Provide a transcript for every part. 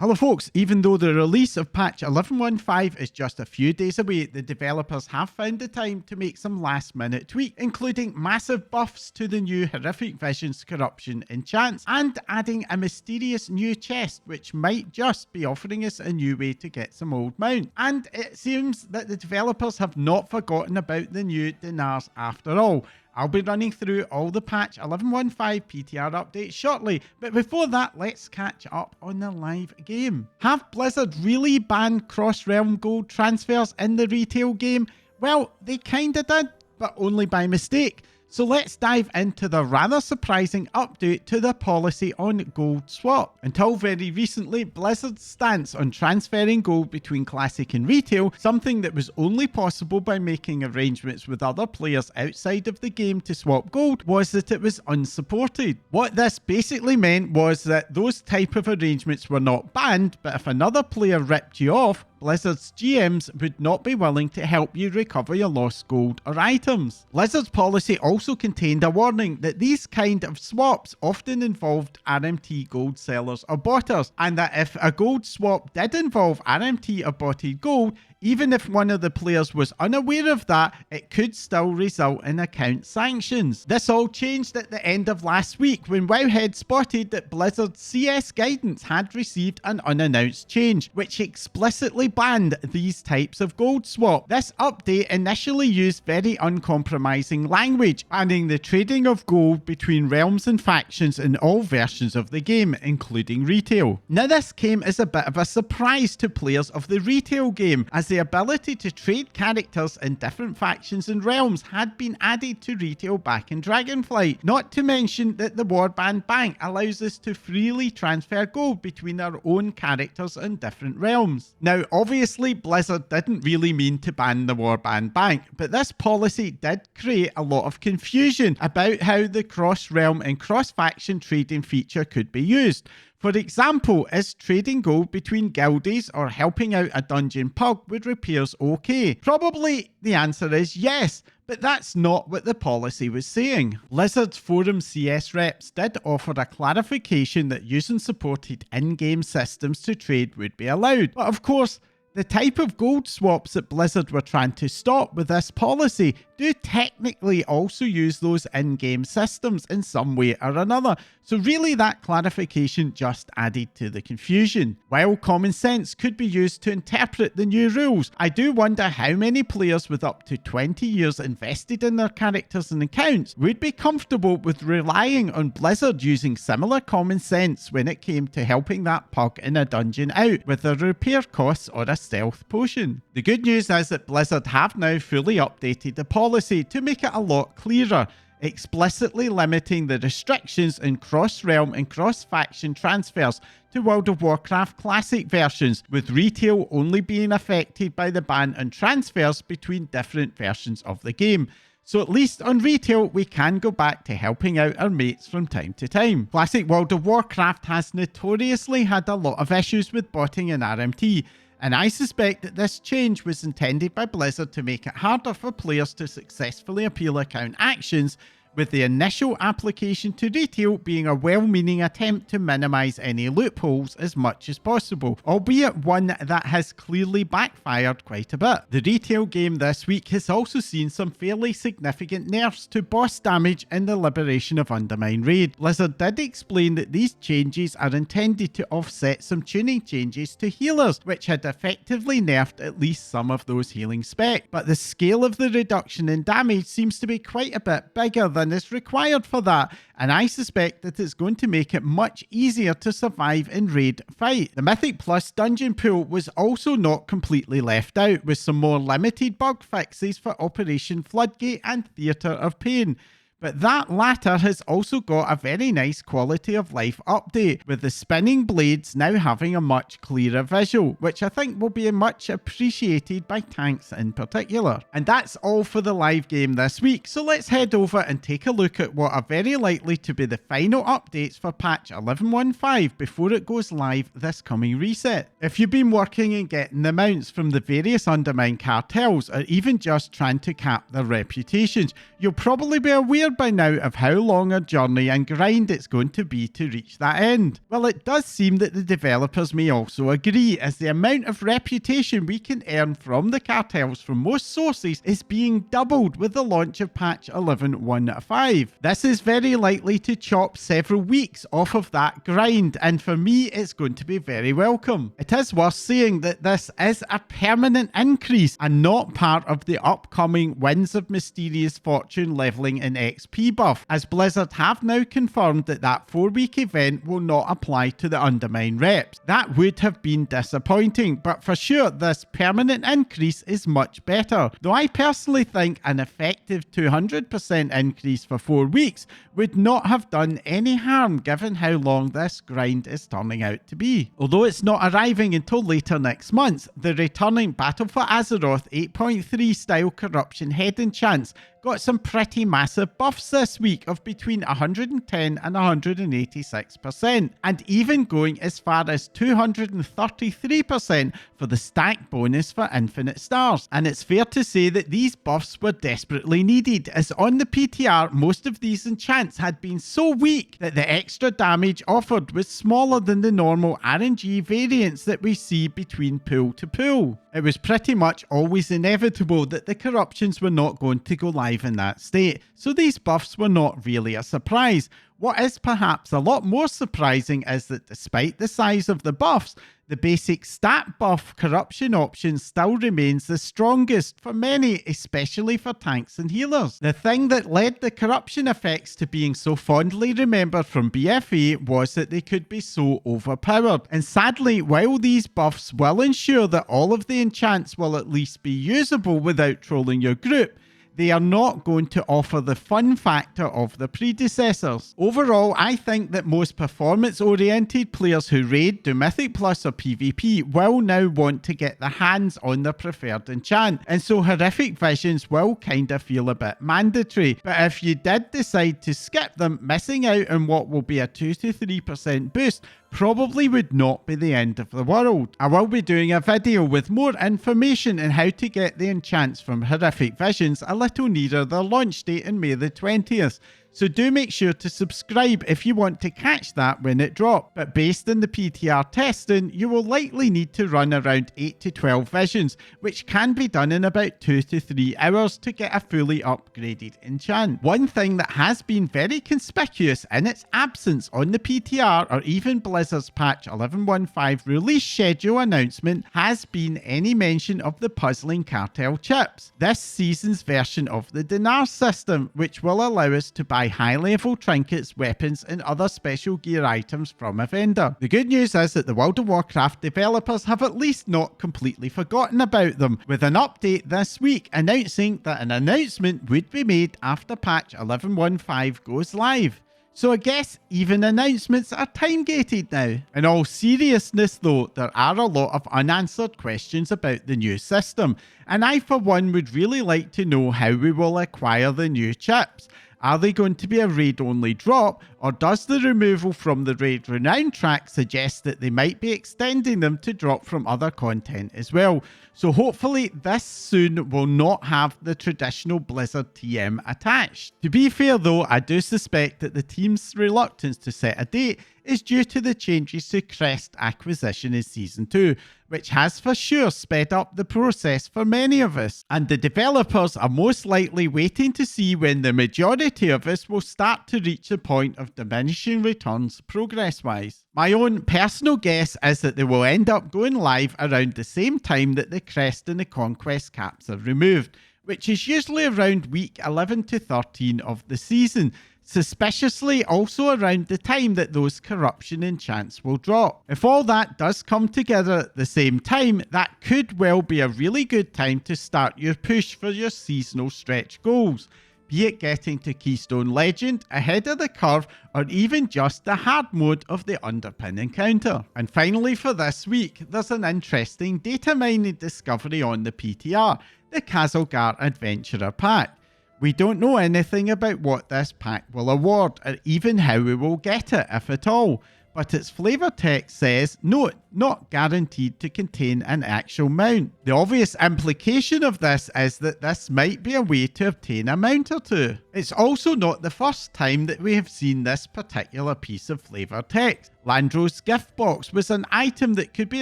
Hello folks, even though the release of patch 11.15 is just a few days away, the developers have found the time to make some last minute tweaks, including massive buffs to the new horrific visions, corruption, enchants, and adding a mysterious new chest which might just be offering us a new way to get some old mount. And it seems that the developers have not forgotten about the new Dinars after all. I'll be running through all the patch 11.15 PTR updates shortly, but before that, let's catch up on the live game. Have Blizzard really banned cross-realm gold transfers in the retail game? Well, they kinda did, but only by mistake. So let's dive into the rather surprising update to the policy on gold swap. Until very recently, Blizzard's stance on transferring gold between classic and retail, something that was only possible by making arrangements with other players outside of the game to swap gold, was that it was unsupported. What this basically meant was that those type of arrangements were not banned, but if another player ripped you off, Blizzard's GMs would not be willing to help you recover your lost gold or items. Blizzard's policy also contained a warning that these kind of swaps often involved RMT gold sellers or botters, and that if a gold swap did involve RMT or botted gold, even if one of the players was unaware of that, it could still result in account sanctions. This all changed at the end of last week when Wowhead spotted that Blizzard's CS guidance had received an unannounced change, which explicitly banned these types of gold swap. This update initially used very uncompromising language, banning the trading of gold between realms and factions in all versions of the game, including retail. Now this came as a bit of a surprise to players of the retail game, as the ability to trade characters in different factions and realms had been added to retail back in Dragonflight. Not to mention that the Warband Bank allows us to freely transfer gold between our own characters in different realms. Now obviously Blizzard didn't really mean to ban the Warband Bank, but this policy did create a lot of confusion about how the cross-realm and cross-faction trading feature could be used. For example, is trading gold between guildies or helping out a dungeon pug with repairs okay? Probably the answer is yes, but that's not what the policy was saying. Blizzard's forum CS reps did offer a clarification that using supported in-game systems to trade would be allowed. But of course, the type of gold swaps that Blizzard were trying to stop with this policy do technically also use those in-game systems in some way or another. So really that clarification just added to the confusion. While common sense could be used to interpret the new rules, I do wonder how many players with up to 20 years invested in their characters and accounts would be comfortable with relying on Blizzard using similar common sense when it came to helping that pug in a dungeon out with a repair cost or a stealth potion. The good news is that Blizzard have now fully updated the policy to make it a lot clearer, explicitly limiting the restrictions in cross-realm and cross-faction transfers to World of Warcraft Classic versions, with retail only being affected by the ban on transfers between different versions of the game. So at least on retail, we can go back to helping out our mates from time to time. Classic World of Warcraft has notoriously had a lot of issues with botting and RMT, and I suspect that this change was intended by Blizzard to make it harder for players to successfully appeal account actions, with the initial application to retail being a well-meaning attempt to minimise any loopholes as much as possible, albeit one that has clearly backfired quite a bit. The retail game this week has also seen some fairly significant nerfs to boss damage in the Liberation of Undermine raid. Blizzard did explain that these changes are intended to offset some tuning changes to healers, which had effectively nerfed at least some of those healing specs, but the scale of the reduction in damage seems to be quite a bit bigger than is required for that, and I suspect that it's going to make it much easier to survive in raid fight. The Mythic Plus dungeon pool was also not completely left out, with some more limited bug fixes for Operation Floodgate and Theatre of Pain. But that latter has also got a very nice quality of life update, with the spinning blades now having a much clearer visual, which I think will be much appreciated by tanks in particular. And that's all for the live game this week, so let's head over and take a look at what are very likely to be the final updates for patch 11.15 before it goes live this coming reset. If you've been working and getting the mounts from the various Undermine cartels, or even just trying to cap their reputations, you'll probably be aware by now of how long a journey and grind it's going to be to reach that end. Well, it does seem that the developers may also agree, as the amount of reputation we can earn from the cartels from most sources is being doubled with the launch of patch 11.1.5. This is very likely to chop several weeks off of that grind, and for me it's going to be very welcome. It is worth saying that this is a permanent increase and not part of the upcoming Winds of Mysterious Fortune leveling in XP buff, as Blizzard have now confirmed that that 4-week event will not apply to the Undermine reps. That would have been disappointing, but for sure this permanent increase is much better, though I personally think an effective 200% increase for 4 weeks would not have done any harm given how long this grind is turning out to be. Although it's not arriving until later next month, the returning Battle for Azeroth 8.3 style corruption head enchants got some pretty massive buffs this week of between 110 and 186%, and even going as far as 233% for the stack bonus for infinite stars. And it's fair to say that these buffs were desperately needed, as on the PTR most of these enchants had been so weak that the extra damage offered was smaller than the normal RNG variance that we see between pool to pool. It was pretty much always inevitable that the corruptions were not going to go live in that state, so these buffs were not really a surprise. What is perhaps a lot more surprising is that despite the size of the buffs, the basic stat buff corruption option still remains the strongest for many, especially for tanks and healers. The thing that led the corruption effects to being so fondly remembered from BFA was that they could be so overpowered. And sadly, while these buffs will ensure that all of the enchants will at least be usable without trolling your group, they are not going to offer the fun factor of the predecessors. Overall, I think that most performance-oriented players who raid, do Mythic Plus or PvP will now want to get their hands on their preferred enchant, and so Horrific Visions will kind of feel a bit mandatory. But if you did decide to skip them, missing out on what will be a 2 to 3% boost probably would not be the end of the world. I will be doing a video with more information on how to get the enchants from Horrific Visions a little nearer their launch date in May the 20th. So do make sure to subscribe if you want to catch that when it drops. But based on the PTR testing, you will likely need to run around 8 to 12 visions, which can be done in about 2 to 3 hours to get a fully upgraded enchant. One thing that has been very conspicuous in its absence on the PTR or even Blizzard's patch 11.1.5 release schedule announcement has been any mention of the puzzling Cartel chips, this season's version of the Dinars system, which will allow us to buy high-level trinkets, weapons and other special gear items from a vendor. The good news is that the World of Warcraft developers have at least not completely forgotten about them, with an update this week announcing that an announcement would be made after patch 11.1.5 goes live. So I guess even announcements are time-gated now. In all seriousness though, there are a lot of unanswered questions about the new system, and I for one would really like to know how we will acquire the new chips. Are they going to be a raid-only drop, or does the removal from the raid renown track suggest that they might be extending them to drop from other content as well? So hopefully this soon will not have the traditional Blizzard TM attached. To be fair though, I do suspect that the team's reluctance to set a date is due to the changes to Crest acquisition in Season 2, which has for sure sped up the process for many of us. And the developers are most likely waiting to see when the majority of us will start to reach the point of diminishing returns progress-wise. My own personal guess is that they will end up going live around the same time that the Crest and the Conquest caps are removed, which is usually around week 11 to 13 of the season, suspiciously also around the time that those corruption enchants will drop. If all that does come together at the same time, that could well be a really good time to start your push for your seasonal stretch goals, be it getting to Keystone Legend, ahead of the curve, or even just the hard mode of the Underpin encounter. And finally for this week, there's an interesting data mining discovery on the PTR, the Khazalgar Adventurer Pack. We don't know anything about what this pack will award, or even how we will get it, if at all. but its flavor text says, "Note, not guaranteed to contain an actual mount." The obvious implication of this is that this might be a way to obtain a mount or two. It's also not the first time that we have seen this particular piece of flavor text. Landro's gift box was an item that could be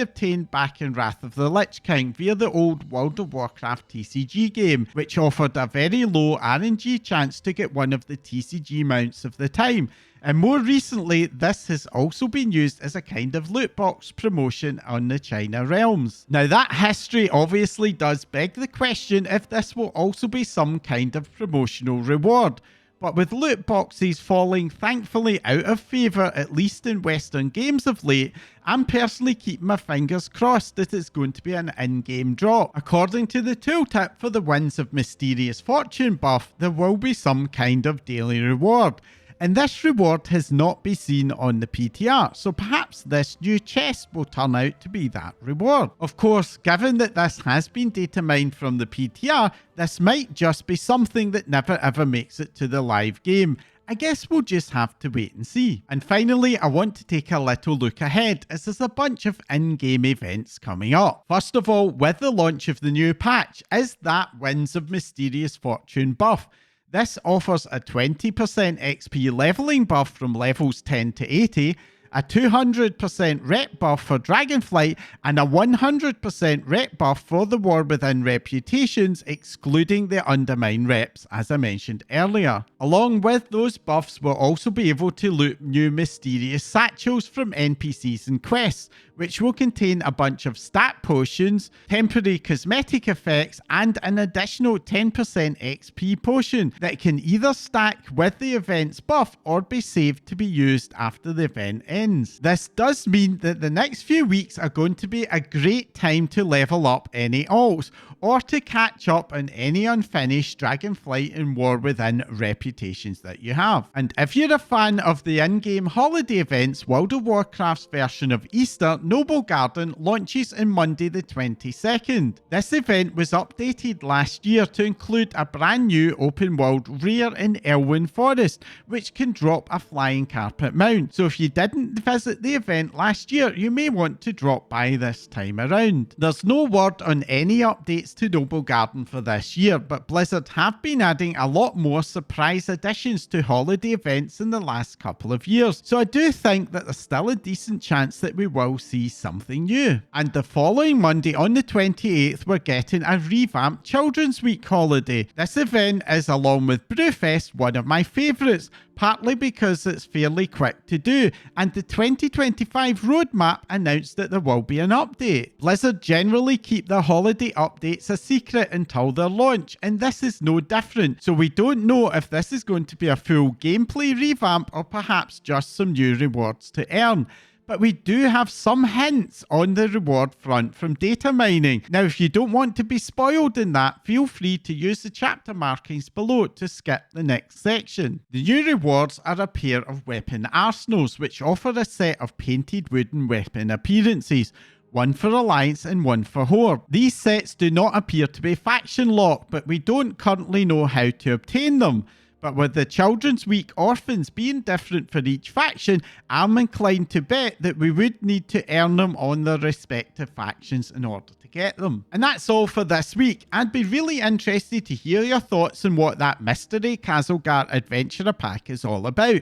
obtained back in Wrath of the Lich King via the old World of Warcraft TCG game, which offered a very low RNG chance to get one of the TCG mounts of the time. And more recently, this has also been used as a kind of loot box promotion on the China realms. Now, that history obviously does beg the question if this will also be some kind of promotional reward. But with loot boxes falling thankfully out of favour, at least in Western games of late, I'm personally keeping my fingers crossed that it's going to be an in-game drop. According to the tooltip for the Winds of Mysterious Fortune buff, there will be some kind of daily reward. And this reward has not been seen on the PTR, so perhaps this new chest will turn out to be that reward. Of course, given that this has been data mined from the PTR, this might just be something that never ever makes it to the live game. I guess we'll just have to wait and see. And finally, I want to take a little look ahead, as there's a bunch of in-game events coming up. First of all, with the launch of the new patch, is that Winds of Mysterious Fortune buff. This offers a 20% XP leveling buff from levels 10 to 80, a 200% rep buff for Dragonflight, and a 100% rep buff for the War Within reputations, excluding the Undermine reps, as I mentioned earlier. Along with those buffs, we'll also be able to loot new mysterious satchels from NPCs and quests, which will contain a bunch of stat potions, temporary cosmetic effects, and an additional 10% XP potion that can either stack with the event's buff or be saved to be used after the event ends. This does mean that the next few weeks are going to be a great time to level up any alts, or to catch up on any unfinished Dragonflight and War Within reputations that you have. And if you're a fan of the in-game holiday events, World of Warcraft's version of Easter, Noblegarden, launches on Monday the 22nd. This event was updated last year to include a brand new open world rare in Elwyn Forest, which can drop a flying carpet mount. So if you didn't visit the event last year, you may want to drop by this time around. There's no word on any updates to Noblegarden for this year, but Blizzard have been adding a lot more surprise additions to holiday events in the last couple of years, so I do think that there's still a decent chance that we will see something new. And the following Monday on the 28th, we're getting a revamped Children's Week holiday. This event is, along with Brewfest, one of my favourites, partly because it's fairly quick to do, and the 2025 roadmap announced that there will be an update. Blizzard generally keep their holiday updates a secret until their launch, and this is no different, so we don't know if this is going to be a full gameplay revamp or perhaps just some new rewards to earn. But we do have some hints on the reward front from data mining. Now, if you don't want to be spoiled in that, feel free to use the chapter markings below to skip the next section. The new rewards are a pair of weapon arsenals, which offer a set of painted wooden weapon appearances, one for Alliance and one for Horde. These sets do not appear to be faction locked, but we don't currently know how to obtain them. But with the Children's Week orphans being different for each faction, I'm inclined to bet that we would need to earn them on their respective factions in order to get them. And that's all for this week. I'd be really interested to hear your thoughts on what that Mystery Kazilgar Adventurer Pack is all about.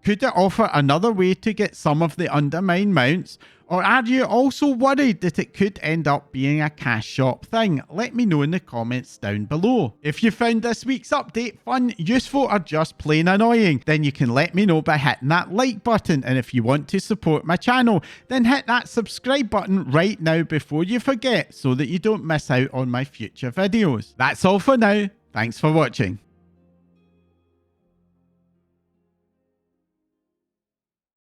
Could it offer another way to get some of the Undermine mounts? Or are you also worried that it could end up being a cash shop thing? Let me know in the comments down below. If you found this week's update fun, useful, or just plain annoying, then you can let me know by hitting that like button. And if you want to support my channel, then hit that subscribe button right now before you forget, so that you don't miss out on my future videos. That's all for now. Thanks for watching.